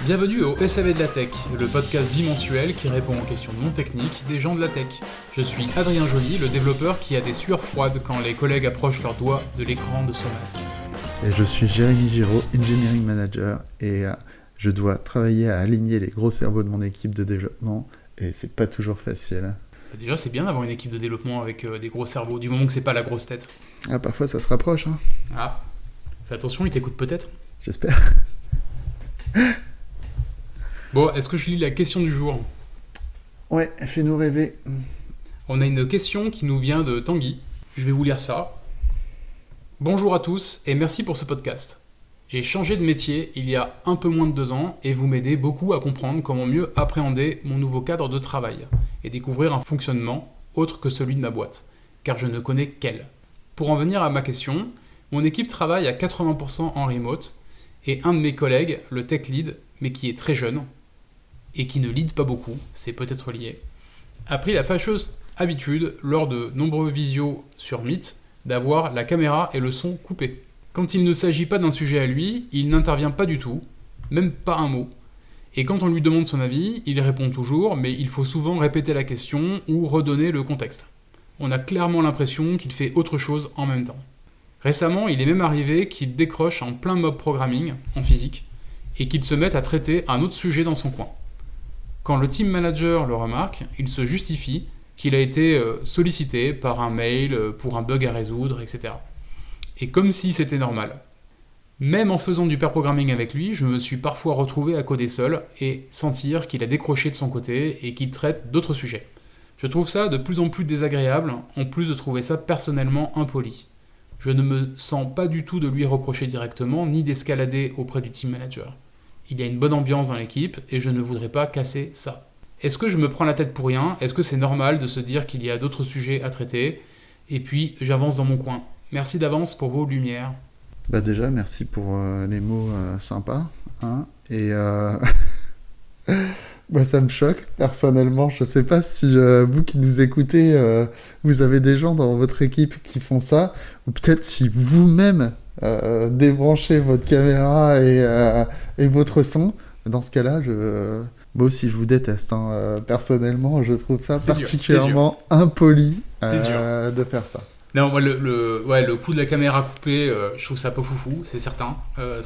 Bienvenue au SAV de la Tech, le podcast bimensuel qui répond aux questions non techniques des gens de la tech. Je suis Adrien Joly, le développeur qui a des sueurs froides quand les collègues approchent leurs doigts de l'écran de son Mac. Et je suis Jérémy Giraud, Engineering Manager, et je dois travailler à aligner les gros cerveaux de mon équipe de développement, et c'est pas toujours facile. Déjà, c'est bien d'avoir une équipe de développement avec des gros cerveaux, du moment que c'est pas la grosse tête. Ah, parfois ça se rapproche, hein. Ah, fais attention, ils t'écoutent peut-être. J'espère. Bon, est-ce que je lis la question du jour ? Ouais, fais-nous rêver. On a une question qui nous vient de Tanguy. Je vais vous lire ça. Bonjour à tous et merci pour ce podcast. J'ai changé de métier il y a un peu moins de 2 ans et vous m'aidez beaucoup à comprendre comment mieux appréhender mon nouveau cadre de travail et découvrir un fonctionnement autre que celui de ma boîte, car je ne connais qu'elle. Pour en venir à ma question, mon équipe travaille à 80% en remote et un de mes collègues, le tech lead, mais qui est très jeune et qui ne lead pas beaucoup, c'est peut-être lié, a pris la fâcheuse habitude, lors de nombreux visios sur Meet, d'avoir la caméra et le son coupés. Quand il ne s'agit pas d'un sujet à lui, il n'intervient pas du tout, même pas un mot. Et quand on lui demande son avis, il répond toujours, mais il faut souvent répéter la question ou redonner le contexte. On a clairement l'impression qu'il fait autre chose en même temps. Récemment, il est même arrivé qu'il décroche en plein mob programming, en physique, et qu'il se mette à traiter un autre sujet dans son coin. Quand le team manager le remarque, il se justifie qu'il a été sollicité par un mail pour un bug à résoudre, etc. Et comme si c'était normal. Même en faisant du pair programming avec lui, je me suis parfois retrouvé à coder seul et sentir qu'il a décroché de son côté et qu'il traite d'autres sujets. Je trouve ça de plus en plus désagréable, en plus de trouver ça personnellement impoli. Je ne me sens pas du tout de lui reprocher directement, ni d'escalader auprès du team manager. Il y a une bonne ambiance dans l'équipe et je ne voudrais pas casser ça. Est-ce que je me prends la tête pour rien ? Est-ce que c'est normal de se dire qu'il y a d'autres sujets à traiter ? Et puis, j'avance dans mon coin. Merci d'avance pour vos lumières. Bah déjà, merci pour les mots sympas. Hein, et moi, ça me choque, personnellement. Je sais pas si vous qui nous écoutez, vous avez des gens dans votre équipe qui font ça, ou peut-être si vous-même débranchez votre caméra et votre son. Dans ce cas-là, moi aussi, je vous déteste. Hein. Personnellement, je trouve ça particulièrement impoli de faire ça. Non, moi, le coup de la caméra coupée, je trouve ça pas foufou, c'est certain.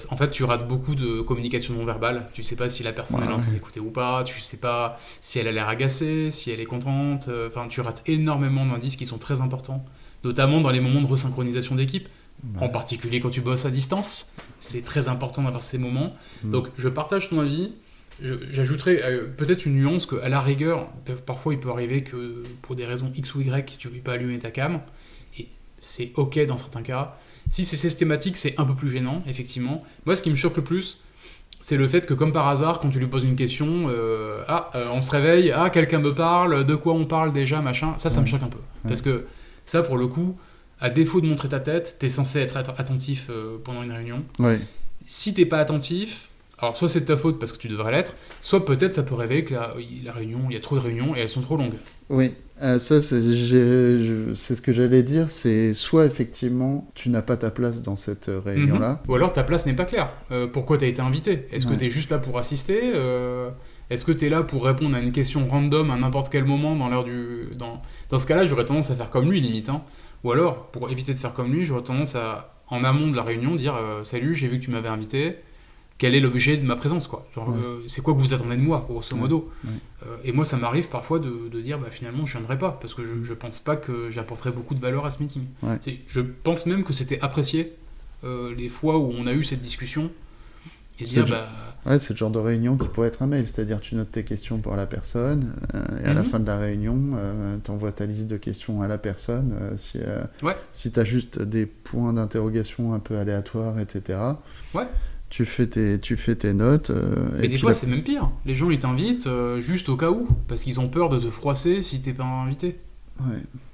En fait, tu rates beaucoup de communication non verbale. Tu sais pas si la personne elle est en train d'écouter ou pas. Tu sais pas si elle a l'air agacée, si elle est contente. Enfin, tu rates énormément d'indices qui sont très importants, notamment dans les moments de resynchronisation d'équipe. En particulier quand tu bosses à distance, c'est très important d'avoir ces moments. Donc je partage ton avis. J'ajouterais peut-être une nuance qu'à la rigueur, parfois il peut arriver que pour des raisons X ou Y, tu ne veux pas allumer ta cam. Et c'est ok dans certains cas. Si c'est systématique, c'est un peu plus gênant, effectivement. Moi, ce qui me choque le plus, c'est le fait que comme par hasard, quand tu lui poses une question, on se réveille, quelqu'un me parle, de quoi on parle déjà, machin. Ça me choque un peu. Parce que ça, pour le coup, à défaut de montrer ta tête, t'es censé être attentif pendant une réunion. Ouais. Si t'es pas attentif, alors soit c'est de ta faute parce que tu devrais l'être, soit peut-être ça peut révéler que la réunion, il y a trop de réunions et elles sont trop longues. Oui, ça c'est ce que j'allais dire, c'est soit effectivement tu n'as pas ta place dans cette réunion-là. Ou alors ta place n'est pas claire. Pourquoi t'as été invité ? Est-ce que t'es juste là pour assister ? Est-ce que t'es là pour répondre à une question random à n'importe quel moment dans l'heure du... Dans ce cas-là, j'aurais tendance à faire comme lui, limite. Hein. Ou alors, pour éviter de faire comme lui, j'aurais tendance à, en amont de la réunion, dire « Salut, j'ai vu que tu m'avais invité. Quel est l'objet de ma présence, quoi ? Genre, c'est quoi que vous attendez de moi, grosso modo ? Et moi, ça m'arrive parfois de dire finalement, je ne viendrai pas, parce que je pense pas que j'apporterai beaucoup de valeur à ce meeting. Je pense même que c'était apprécié les fois où on a eu cette discussion. Et dire, c'est le genre de réunion qui pourrait être un mail, c'est-à-dire tu notes tes questions pour la personne, et à la fin de la réunion, tu envoies ta liste de questions à la personne, si tu as juste des points d'interrogation un peu aléatoires, etc. Tu fais tes notes. Mais des fois, c'est même pire. Les gens, ils t'invitent juste au cas où, parce qu'ils ont peur de te froisser si t'es pas invité.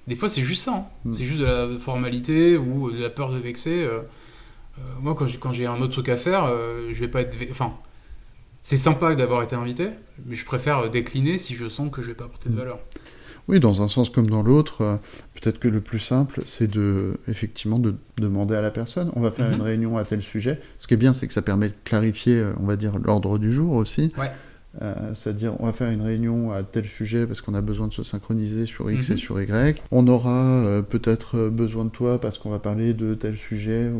Des fois, c'est juste ça. Hein. C'est juste de la formalité ou de la peur de vexer. Moi, quand j'ai un autre truc à faire, je vais pas être... Enfin, c'est sympa d'avoir été invité, mais je préfère décliner si je sens que je vais pas apporter de valeur. Oui, dans un sens comme dans l'autre, peut-être que le plus simple, c'est effectivement de demander à la personne, on va faire une réunion à tel sujet. Ce qui est bien, c'est que ça permet de clarifier, on va dire, l'ordre du jour aussi. Ouais. C'est-à-dire, on va faire une réunion à tel sujet parce qu'on a besoin de se synchroniser sur X et sur Y. On aura peut-être besoin de toi parce qu'on va parler de tel sujet.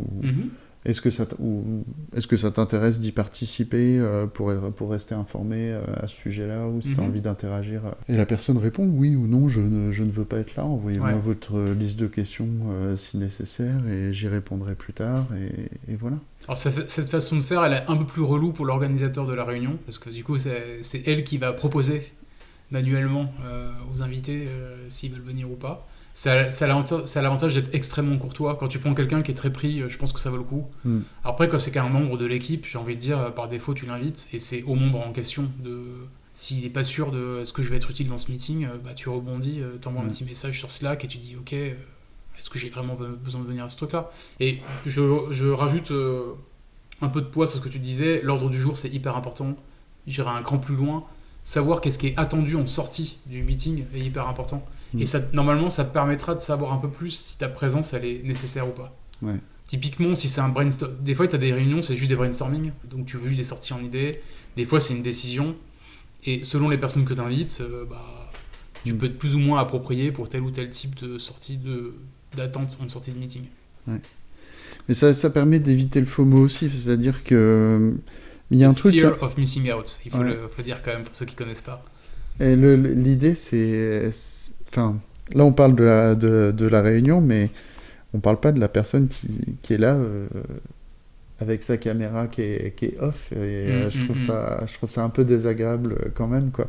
Est-ce que ça t'intéresse d'y participer pour rester informé à ce sujet-là, ou si tu as envie d'interagir Et la personne répond oui ou non, je ne veux pas être là, envoyez-moi votre liste de questions si nécessaire, et j'y répondrai plus tard, et voilà. Alors cette façon de faire, elle est un peu plus relou pour l'organisateur de la réunion, parce que du coup c'est elle qui va proposer manuellement aux invités s'ils veulent venir ou pas. Ça a l'avantage d'être extrêmement courtois. Quand tu prends quelqu'un qui est très pris, je pense que ça vaut le coup. Après, quand c'est qu'un membre de l'équipe, j'ai envie de dire, par défaut, tu l'invites, et c'est au membre en question de... S'il n'est pas sûr de est-ce que je vais être utile dans ce meeting, tu rebondis, t'envoies un petit message sur Slack et tu dis « Ok, est-ce que j'ai vraiment besoin de venir à ce truc-là ?» Et je rajoute un peu de poids sur ce que tu disais. L'ordre du jour, c'est hyper important. J'irai un cran plus loin. Savoir qu'est-ce qui est attendu en sortie du meeting est hyper important. Et ça, normalement, ça te permettra de savoir un peu plus si ta présence, elle est nécessaire ou pas. Ouais. Typiquement, si c'est un brainstorm... Des fois, tu as des réunions, c'est juste des brainstorming. Donc, tu veux juste des sorties en idées. Des fois, c'est une décision. Et selon les personnes que tu invites, tu peux être plus ou moins approprié pour tel ou tel type de sortie d'attente en sortie de meeting. Ouais. Mais ça permet d'éviter le FOMO aussi. C'est-à-dire que... Il y a un truc... Fear of missing out. Il faut le dire quand même pour ceux qui ne connaissent pas. Et l'idée, c'est... Enfin, là, on parle de la réunion, mais on parle pas de la personne qui est là avec sa caméra qui est off. Et je trouve ça un peu désagréable quand même, quoi.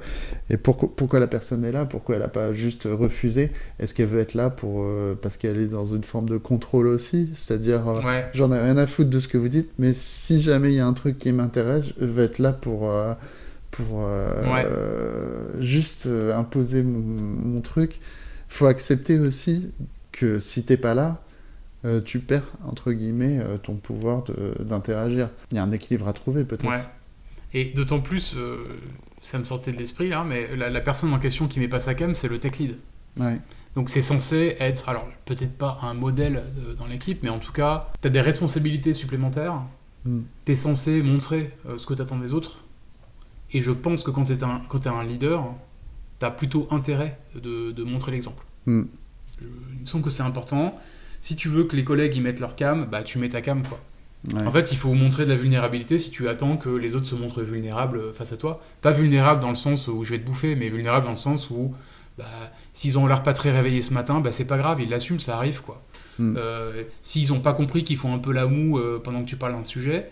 Et pourquoi la personne est là? Pourquoi elle n'a pas juste refusé? Est-ce qu'elle veut être là parce qu'elle est dans une forme de contrôle aussi? C'est-à-dire, j'en ai rien à foutre de ce que vous dites, mais si jamais il y a un truc qui m'intéresse, je vais être là pour juste imposer mon truc. Faut accepter aussi que si t'es pas là, tu perds, entre guillemets, ton pouvoir d'interagir. Il y a un équilibre à trouver, peut-être. Ouais. Et d'autant plus, ça me sortait de l'esprit, là, mais la personne en question qui met pas sa cam, c'est le tech lead. Ouais. Donc c'est censé être, alors peut-être pas un modèle dans l'équipe, mais en tout cas, t'as des responsabilités supplémentaires. T'es censé montrer ce que t'attends des autres. Et je pense que quand t'es un leader, t'as plutôt intérêt de montrer l'exemple. Il me semble que c'est important. Si tu veux que les collègues y mettent leur cam, tu mets ta cam, quoi. Ouais. En fait, il faut montrer de la vulnérabilité si tu attends que les autres se montrent vulnérables face à toi. Pas vulnérable dans le sens où je vais te bouffer, mais vulnérable dans le sens où s'ils ont l'air pas très réveillés ce matin, c'est pas grave, ils l'assument, ça arrive, quoi. S'ils ont pas compris qu'ils font un peu la moue pendant que tu parles d'un sujet,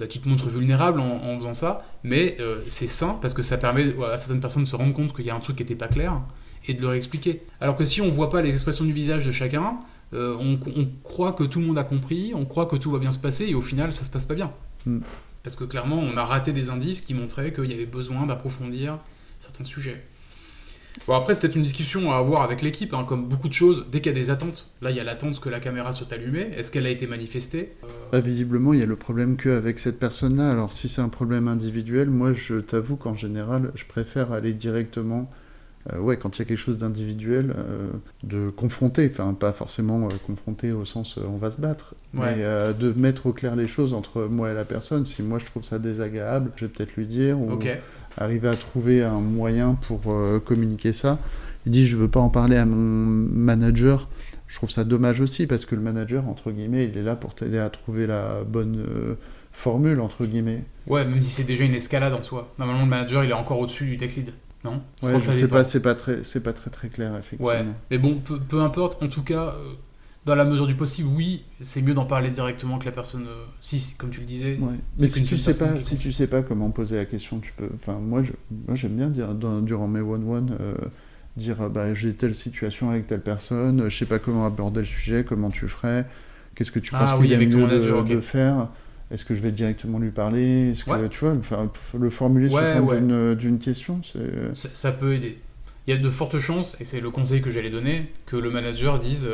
tu te montres vulnérable en faisant ça, mais c'est sain parce que ça permet à certaines personnes de se rendre compte qu'il y a un truc qui n'était pas clair et de leur expliquer. Alors que si on voit pas les expressions du visage de chacun, on croit que tout le monde a compris, on croit que tout va bien se passer et au final ça se passe pas bien. Parce que clairement on a raté des indices qui montraient qu'il y avait besoin d'approfondir certains sujets. Bon, après, c'est peut-être une discussion à avoir avec l'équipe, comme beaucoup de choses. Dès qu'il y a des attentes, là, il y a l'attente que la caméra soit allumée. Est-ce qu'elle a été manifestée visiblement, il y a le problème qu'avec cette personne-là. Alors, si c'est un problème individuel, moi, je t'avoue qu'en général, je préfère aller directement... quand il y a quelque chose d'individuel, de confronter. Enfin, pas forcément confronter au sens on va se battre, mais de mettre au clair les choses entre moi et la personne. Si moi, je trouve ça désagréable, je vais peut-être lui dire... arriver à trouver un moyen pour communiquer ça. Il dit je veux pas en parler à mon manager. Je trouve ça dommage aussi parce que le manager, entre guillemets, il est là pour t'aider à trouver la bonne formule, entre guillemets. Ouais, même si c'est déjà une escalade en soi. Normalement, le manager, il est encore au-dessus du tech lead, non? Je sais pas, c'est pas très clair, effectivement. Ouais, mais bon, peu importe, en tout cas... Dans la mesure du possible, oui, c'est mieux d'en parler directement que la personne. Si, comme tu le disais. Ouais. Mais si tu sais pas comment poser la question, tu peux. Enfin, moi j'aime bien dire durant mes one-one, dire j'ai telle situation avec telle personne, je sais pas comment aborder le sujet, comment tu ferais, qu'est-ce que tu penses qu'il est mieux de faire. Est-ce que je vais directement lui parler? Est-ce que tu vois, le formuler sous forme d'une question, ça peut aider. Il y a de fortes chances, et c'est le conseil que j'allais donner, que le manager dise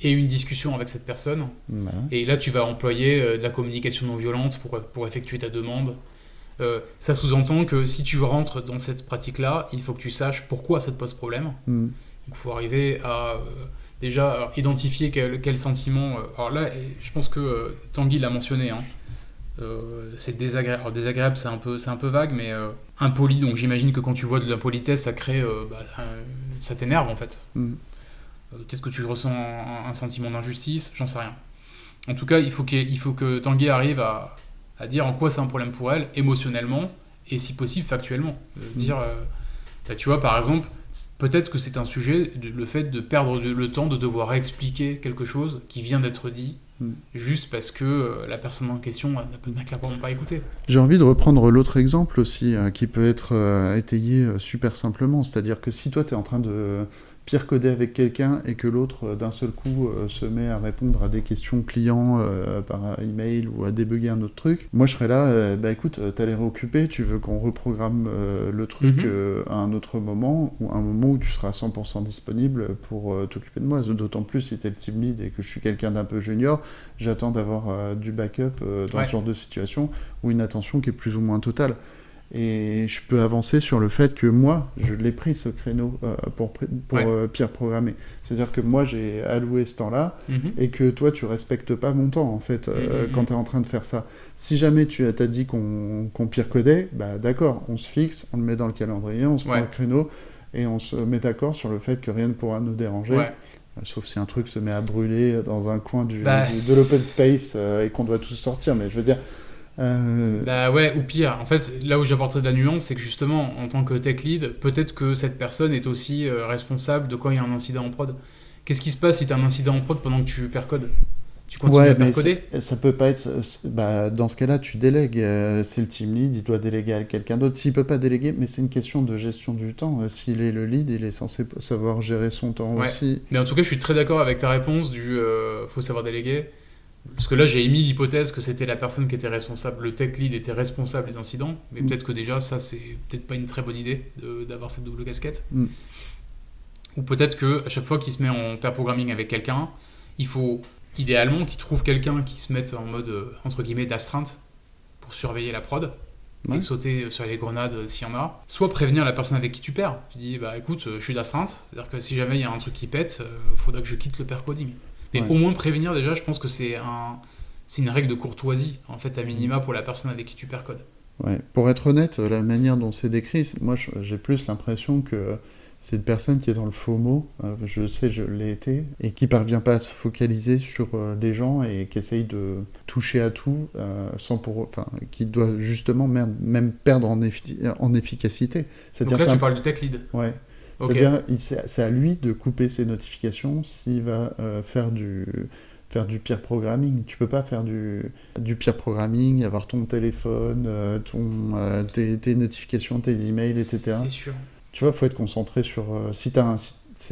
et une discussion avec cette personne. Et là, tu vas employer de la communication non violente pour effectuer ta demande. Ça sous-entend que si tu rentres dans cette pratique-là, il faut que tu saches pourquoi ça te pose problème. Donc il faut arriver à déjà identifier quel sentiment. Alors là, je pense que Tanguy l'a mentionné. C'est désagréable. Alors, désagréable, c'est un peu vague, mais impoli. Donc j'imagine que quand tu vois de l'impolitesse, ça crée, ça t'énerve en fait. Peut-être que tu ressens un sentiment d'injustice, j'en sais rien. En tout cas, il faut que Tanguy arrive à dire en quoi c'est un problème pour elle, émotionnellement, et si possible factuellement. Dire, tu vois, par exemple, peut-être que c'est un sujet, le fait de perdre le temps de devoir expliquer quelque chose qui vient d'être dit, juste parce que la personne en question n'a clairement pas écouté. J'ai envie de reprendre l'autre exemple aussi, qui peut être étayé super simplement. C'est-à-dire que si toi, tu es en train de pire coder avec quelqu'un et que l'autre, d'un seul coup, se met à répondre à des questions clients par email ou à débugger un autre truc, moi, je serais là, écoute, t'as l'air occupé, tu veux qu'on reprogramme le truc à un autre moment, ou un moment où tu seras 100% disponible pour t'occuper de moi. D'autant plus si t'es le team lead et que je suis quelqu'un d'un peu junior, j'attends d'avoir du backup dans ce genre de situation, ou une attention qui est plus ou moins totale. Et je peux avancer sur le fait que moi, je l'ai pris ce créneau pour pire programmer. C'est-à-dire que moi, j'ai alloué ce temps-là et que toi, tu respectes pas mon temps, en fait, quand tu es en train de faire ça. Si jamais tu t'as dit qu'on pire codait, bah d'accord, on se fixe, on le met dans le calendrier, on se prend un créneau et on se met d'accord sur le fait que rien ne pourra nous déranger. Sauf si un truc se met à brûler dans un coin de l'open space et qu'on doit tous sortir. Mais je veux dire... ou pire, en fait là où j'apporterais de la nuance, c'est que justement en tant que tech lead, peut-être que cette personne est aussi responsable de quand il y a un incident en prod. Qu'est-ce qui se passe si tu as un incident en prod pendant que tu percodes? Tu continues à percoder? Ça peut pas être... dans ce cas-là, tu délègues. C'est le team lead, il doit déléguer à quelqu'un d'autre. S'il peut pas déléguer, mais c'est une question de gestion du temps. S'il est le lead, il est censé savoir gérer son temps aussi. Mais en tout cas, je suis très d'accord avec ta réponse du faut savoir déléguer. Parce que là, j'ai émis l'hypothèse que c'était la personne qui était responsable, le tech lead était responsable des incidents, mais peut-être que déjà, ça, c'est peut-être pas une très bonne idée d'avoir cette double casquette. Ou peut-être qu'à chaque fois qu'il se met en pair programming avec quelqu'un, il faut idéalement qu'il trouve quelqu'un qui se mette en mode, entre guillemets, d'astreinte pour surveiller la prod, et sauter sur les grenades s'il y en a. Soit prévenir la personne avec qui tu perds. Tu dis, écoute, je suis d'astreinte, c'est-à-dire que si jamais il y a un truc qui pète, faudra que je quitte le pair coding. Mais au moins prévenir, déjà, je pense que c'est une règle de courtoisie, en fait, à minima, pour la personne avec qui tu percodes. Ouais. Pour être honnête, la manière dont c'est décrit, moi, j'ai plus l'impression que c'est une personne qui est dans le FOMO, je sais, je l'ai été, et qui parvient pas à se focaliser sur les gens et qui essaye de toucher à tout, qui doit justement même perdre en efficacité. Donc là, tu parles du tech lead. Ouais. C'est-à-dire, c'est à lui de couper ses notifications s'il va faire du peer programming. Tu peux pas faire du peer programming, avoir ton téléphone, tes notifications, tes emails, etc. C'est sûr. Tu vois, il faut être concentré sur...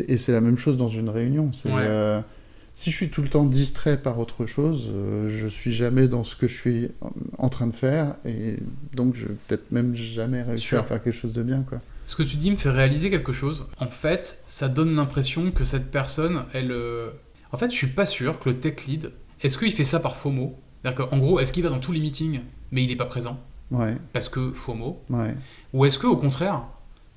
et c'est la même chose dans une réunion. Si je suis tout le temps distrait par autre chose, je suis jamais dans ce que je suis en train de faire, et donc je vais peut-être même jamais réussir à faire quelque chose de bien, quoi. Ce que tu dis me fait réaliser quelque chose. En fait, ça donne l'impression que cette personne, En fait, je suis pas sûr que le tech lead... Est-ce qu'il fait ça par FOMO? En gros, est-ce qu'il va dans tous les meetings, mais il est pas présent? Parce que FOMO. Ou est-ce qu'au contraire,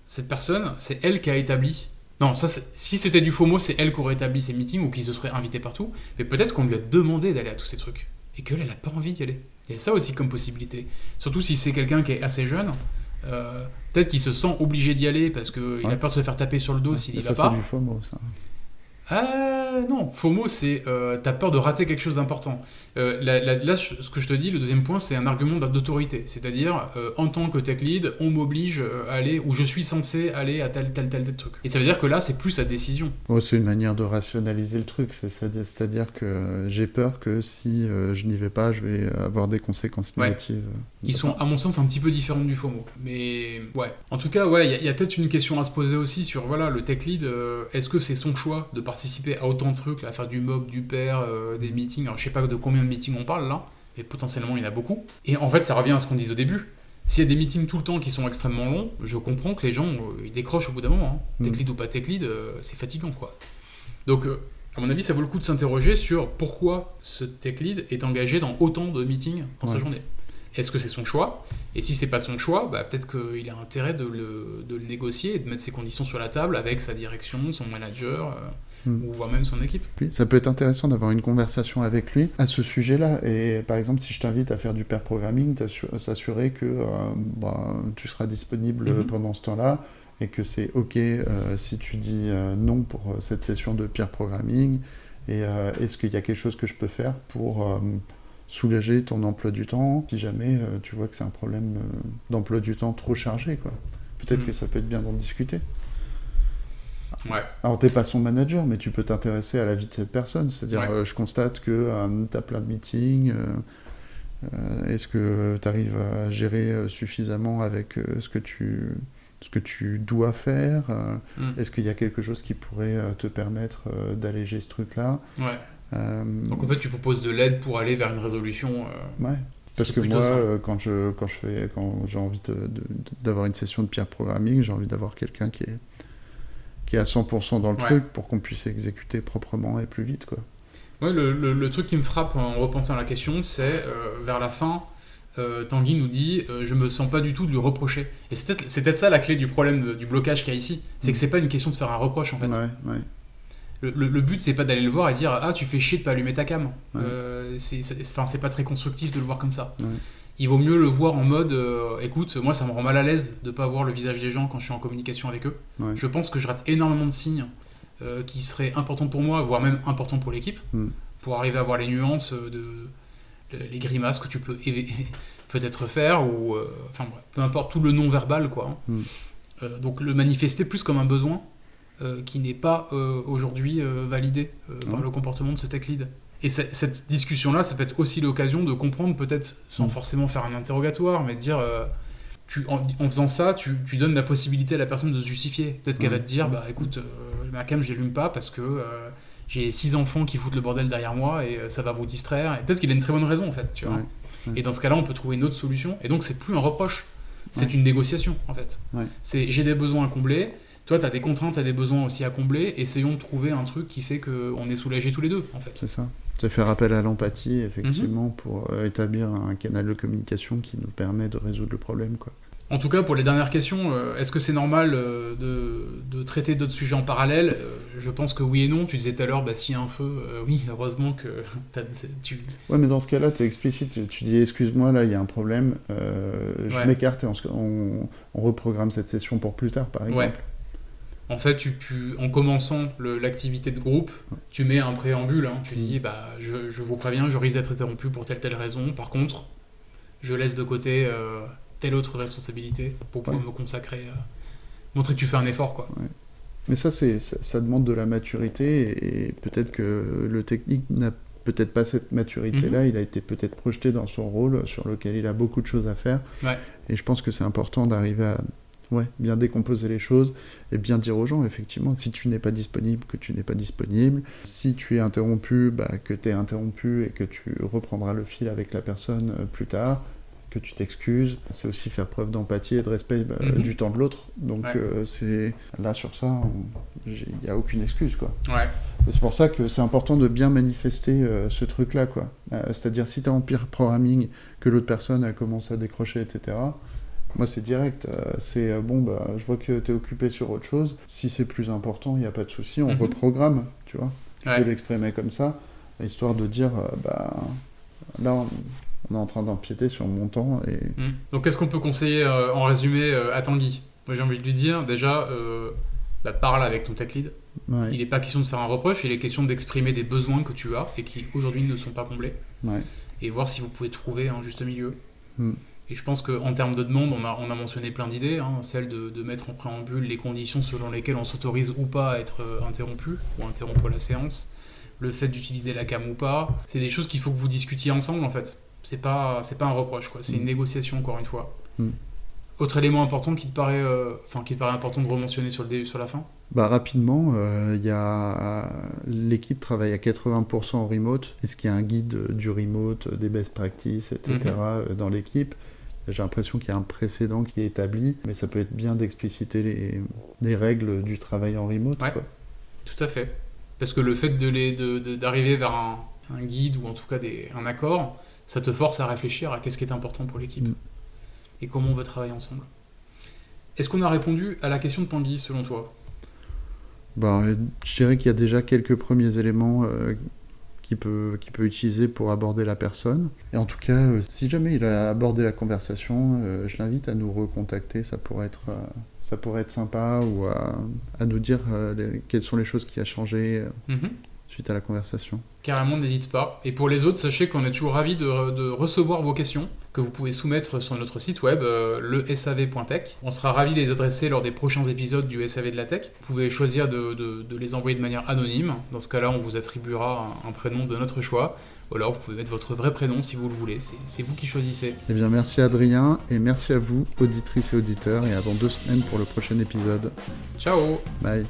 cette personne, c'est elle qui a établi... Non, si c'était du FOMO, c'est elle qui aurait établi ces meetings ou qui se serait invitée partout. Mais peut-être qu'on lui a demandé d'aller à tous ces trucs. Et qu'elle, elle a pas envie d'y aller. Il y a ça aussi comme possibilité. Surtout si c'est quelqu'un qui est assez jeune... peut-être qu'il se sent obligé d'y aller parce qu'il a peur de se faire taper sur le dos s'il y va pas. Ça, c'est du FOMO, ça. Non, FOMO, c'est t'as peur de rater quelque chose d'important. Là, ce que je te dis, le deuxième point, c'est un argument d'autorité. C'est-à-dire, en tant que tech lead, on m'oblige à aller, ou je suis censé aller à tel truc. Et ça veut dire que là, c'est plus sa décision. C'est une manière de rationaliser le truc. C'est-à-dire que j'ai peur que si je n'y vais pas, je vais avoir des conséquences négatives. Qui sont, à mon sens, un petit peu différentes du FOMO. Mais en tout cas, il y a peut-être une question à se poser aussi sur le tech lead. Est-ce que c'est son choix de participer à autant de trucs, là, à faire du mob, du pair, des meetings? Alors, je sais pas de combien de meetings on parle là, mais potentiellement il y en a beaucoup. Et en fait, ça revient à ce qu'on disait au début. S'il y a des meetings tout le temps qui sont extrêmement longs, je comprends que les gens ils décrochent au bout d'un moment. Tech lead ou pas tech lead, c'est fatigant, quoi. Donc, à mon avis, ça vaut le coup de s'interroger sur pourquoi ce tech lead est engagé dans autant de meetings dans sa journée. Est-ce que c'est son choix? Et si c'est pas son choix, bah, peut-être qu'il a intérêt de le négocier et de mettre ses conditions sur la table avec sa direction, son manager, ou voire même son équipe. Puis, ça peut être intéressant d'avoir une conversation avec lui à ce sujet-là. Et par exemple, si je t'invite à faire du pair programming, s'assurer que tu seras disponible pendant ce temps-là et que c'est OK si tu dis non pour cette session de pair programming. Et est-ce qu'il y a quelque chose que je peux faire pour soulager ton emploi du temps si jamais tu vois que c'est un problème d'emploi du temps trop chargé, quoi. Peut-être que ça peut être bien d'en discuter. Ouais. Alors, t'es pas son manager, mais tu peux t'intéresser à la vie de cette personne. C'est-à-dire, je constate que t'as plein de meetings. Est-ce que t'arrives à gérer suffisamment avec ce que tu dois faire Est-ce qu'il y a quelque chose qui pourrait te permettre d'alléger ce truc-là? Ouais. Donc en fait, tu proposes de l'aide pour aller vers une résolution. Ouais. Parce que moi, quand j'ai envie d'avoir une session de pair programming, j'ai envie d'avoir quelqu'un qui est à 100% dans le truc pour qu'on puisse exécuter proprement et plus vite, quoi. Ouais, le truc qui me frappe en repensant à la question, c'est vers la fin, Tanguy nous dit je me sens pas du tout de lui reprocher. Et c'est peut-être ça la clé du problème du blocage qu'il y a ici. C'est que c'est pas une question de faire un reproche en fait. Ouais. Le but c'est pas d'aller le voir et dire ah tu fais chier de pas allumer ta cam. C'est pas très constructif de le voir comme ça. Ouais. Il vaut mieux le voir en mode écoute, moi ça me rend mal à l'aise de pas voir le visage des gens quand je suis en communication avec eux. Ouais. Je pense que je rate énormément de signes qui seraient importants pour moi, voire même importants pour l'équipe, pour arriver à voir les nuances les grimaces que tu peux peut-être faire, ou peu importe tout le non-verbal, quoi. Donc le manifester plus comme un besoin qui n'est pas aujourd'hui validé par le comportement de ce tech lead. Et cette discussion-là, ça peut être aussi l'occasion de comprendre, peut-être sans forcément faire un interrogatoire, mais de dire en faisant ça, tu donnes la possibilité à la personne de se justifier. Peut-être qu'elle va te dire bah écoute, ma cam je l'allume pas parce que j'ai 6 enfants qui foutent le bordel derrière moi et ça va vous distraire. Et peut-être qu'il a une très bonne raison en fait, tu vois. Et dans ce cas-là, on peut trouver une autre solution. Et donc c'est plus un reproche, c'est une négociation en fait. C'est j'ai des besoins à combler. Toi, tu as des contraintes, tu as des besoins aussi à combler. Essayons de trouver un truc qui fait qu'on est soulagés tous les deux, en fait. C'est ça. Ça fait appel à l'empathie, effectivement, pour établir un canal de communication qui nous permet de résoudre le problème, quoi. En tout cas, pour les dernières questions, est-ce que c'est normal de traiter d'autres sujets en parallèle? Je pense que oui et non. Tu disais tout à l'heure, s'il y a un feu, oui, heureusement que tu... Ouais, mais dans ce cas-là, tu es explicite. Tu dis, excuse-moi, là, il y a un problème. Je m'écarte et on reprogramme cette session pour plus tard, par exemple. Ouais. En fait, en commençant l'activité de groupe, tu mets un préambule. Tu dis, je vous préviens, je risque d'être interrompu pour telle raison. Par contre, je laisse de côté telle autre responsabilité pour pouvoir me consacrer, montrer que tu fais un effort, quoi. Ouais. Mais ça demande de la maturité et peut-être que le technique n'a peut-être pas cette maturité-là. Il a été peut-être projeté dans son rôle sur lequel il a beaucoup de choses à faire. Ouais. Et je pense que c'est important d'arriver à bien décomposer les choses et bien dire aux gens, effectivement, si tu n'es pas disponible, que tu n'es pas disponible. Si tu es interrompu, que tu es interrompu et que tu reprendras le fil avec la personne plus tard, que tu t'excuses. C'est aussi faire preuve d'empathie et de respect du temps de l'autre. Donc c'est là, sur ça, il n'y a aucune excuse, quoi. Ouais. C'est pour ça que c'est important de bien manifester ce truc-là, quoi. C'est-à-dire, si tu es en pair programming, que l'autre personne elle commence à décrocher, etc., moi, c'est direct. Je vois que tu es occupé sur autre chose. Si c'est plus important, il n'y a pas de souci, on reprogramme, tu vois. Tu peux l'exprimer comme ça, histoire de dire, là, on est en train d'empiéter sur mon temps. Et... Donc, qu'est-ce qu'on peut conseiller, en résumé, à Tanguy? Moi, j'ai envie de lui dire, déjà, parle avec ton tech lead. Ouais. Il n'est pas question de faire un reproche, il est question d'exprimer des besoins que tu as et qui, aujourd'hui, ne sont pas comblés. Ouais. Et voir si vous pouvez trouver un juste milieu. Et je pense qu'en termes de demande, on a mentionné plein d'idées, celle de mettre en préambule les conditions selon lesquelles on s'autorise ou pas à être interrompu ou interrompre la séance, le fait d'utiliser la cam ou pas, c'est des choses qu'il faut que vous discutiez ensemble en fait. C'est pas un reproche, quoi. C'est une négociation encore une fois. Autre élément important qui te paraît important de rementionner sur la fin? Rapidement, l'équipe travaille à 80% en remote. Est-ce qu'il y a un guide du remote, des best practices, etc. Dans l'équipe? J'ai l'impression qu'il y a un précédent qui est établi, mais ça peut être bien d'expliciter les règles du travail en remote. Ouais, quoi. Tout à fait. Parce que le fait d'arriver vers un guide ou en tout cas un accord, ça te force à réfléchir à qu'est-ce qui est important pour l'équipe et comment on veut travailler ensemble. Est-ce qu'on a répondu à la question de Tanguy, selon toi ? Je dirais qu'il y a déjà quelques premiers éléments qu'il peut utiliser pour aborder la personne. Et en tout cas, si jamais il a abordé la conversation, je l'invite à nous recontacter. Ça pourrait être sympa, ou à nous dire quelles sont les choses qui ont changé suite à la conversation. Carrément, n'hésite pas. Et pour les autres, sachez qu'on est toujours ravis de recevoir vos questions que vous pouvez soumettre sur notre site web, lesav.tech. On sera ravis de les adresser lors des prochains épisodes du SAV de la Tech. Vous pouvez choisir de les envoyer de manière anonyme. Dans ce cas-là, on vous attribuera un prénom de notre choix. Ou alors, vous pouvez mettre votre vrai prénom si vous le voulez. C'est vous qui choisissez. Eh bien, merci Adrien, et merci à vous, auditrices et auditeurs, et à dans 2 semaines pour le prochain épisode. Ciao! Bye!